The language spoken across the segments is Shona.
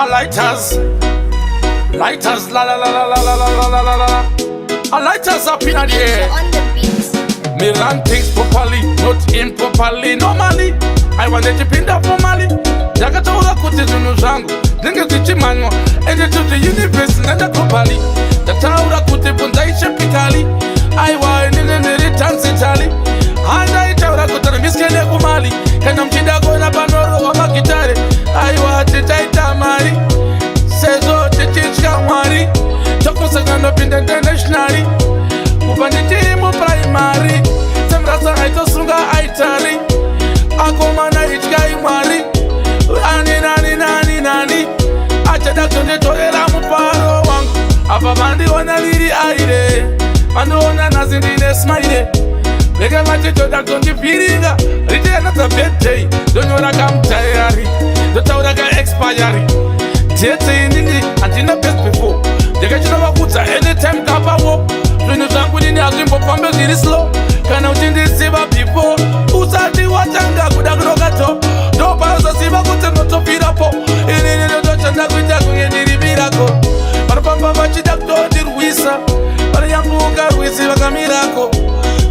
Lighters, lighters, la la la la la la la la la la. Lighters up in the air. On the beats. Me run things properly, not improperly. Normally, I want to pin up for Mali. Jakataura kuti zvinhu zvangu dzinge zvichimhanywa ende to the universe nenda globally. Ndataura kuti bvunzai shepikali aiwa inini ndiri transitali. Handaitaura kuti remiskene kumali kana muchida kuona panorohwa magitare aiwa tichaita mari sezvo tichitya Mwari tokusangandopinda internationally kubva ndichiri mupuraimari semurasa aitosunga aitari akomana ityai Mwari nani achada kunditorera mufaro wangu apa vandiona ndiri aire vandiona nhasi ndine smaile veke vachitoda kundibhiringa riti another birthday ndonyora kamutayari ndotaura kaexpayari dete inini handina best before ndikachinova anytime kapawo zvinhu zvangu nini hazvimbofambe zviri slow kana uchindiziva before usati watanga kuda kuroka top ndopazoziva kuti ndotopirapo inini ndotoshanda kuita kunge ndiri mirako vanofamba vachida kutondirwisa vanonyambuka rwisi vakamirako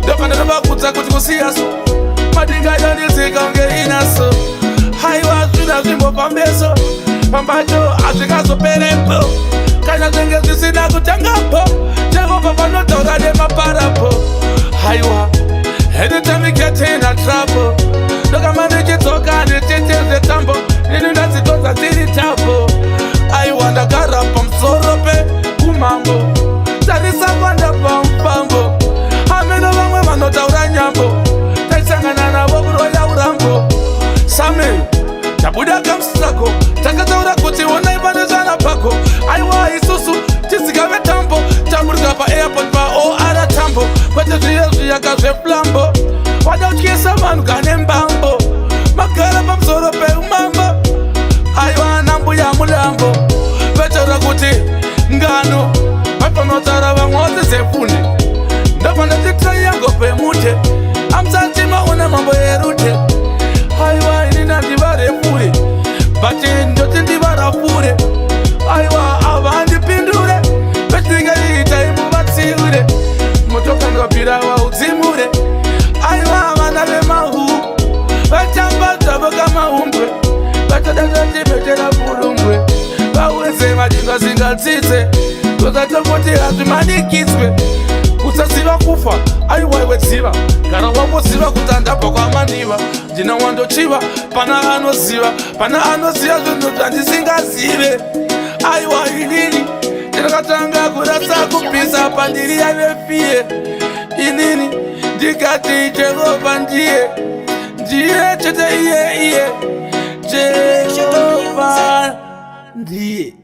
ndopandanovakudza kuti kusiyaso madingadondizika unge inaso haiwa zvinhu hazvimbofambeso pambacho hazvingazoperepo kana zvinge zvisina kutangapo jehovha vanotaura nemaparapo haiwa anytime get in a trouble ndokama ndichidzoka ndichiteze tambo nini ndadzidzoza dziri tabo aiwa ndagara pamusoro peumambo tarisangwa ndabva mufambo hameno vamwe vanotaura nyambo taisangana navo kuroya urambo samuel tabuda kamusako takataura kuti onai vanezvana pako aiwa isusu tisigave tambo tamburika paairport paor tambo kwete zviye zviyaka zveflambo wada kutyisa vanhu kane mbambo magara pamusoro peumambo aiwa nambuya mulambo vataura kuti ngano vapanotaura vamwe vose zefunde ndopandatitaiyango pemute amusati maona mambo yerute aiwa ini nandivarefure but ndoti ndivarafure aiwa ava handipindure vetingaita imuvatsiure motokandwapira waudzimure aiwa vana vemahu vatamba dzavo kamahumbwe vatodandandibetera pulumbwe vaweze madinga zingadzidze tozatokoti hazvimanikidzwe usaziva kufa aiwa iwedziva gara wangoziva kuti andabva kwamandiva ndina wandochiva pana anoziva zvinhu zvandisingazive aiwa inini ndinakatanga kurasa kupisa pandiri yavefiye inini ndikati jehova ndiye chete iye jehova ndiye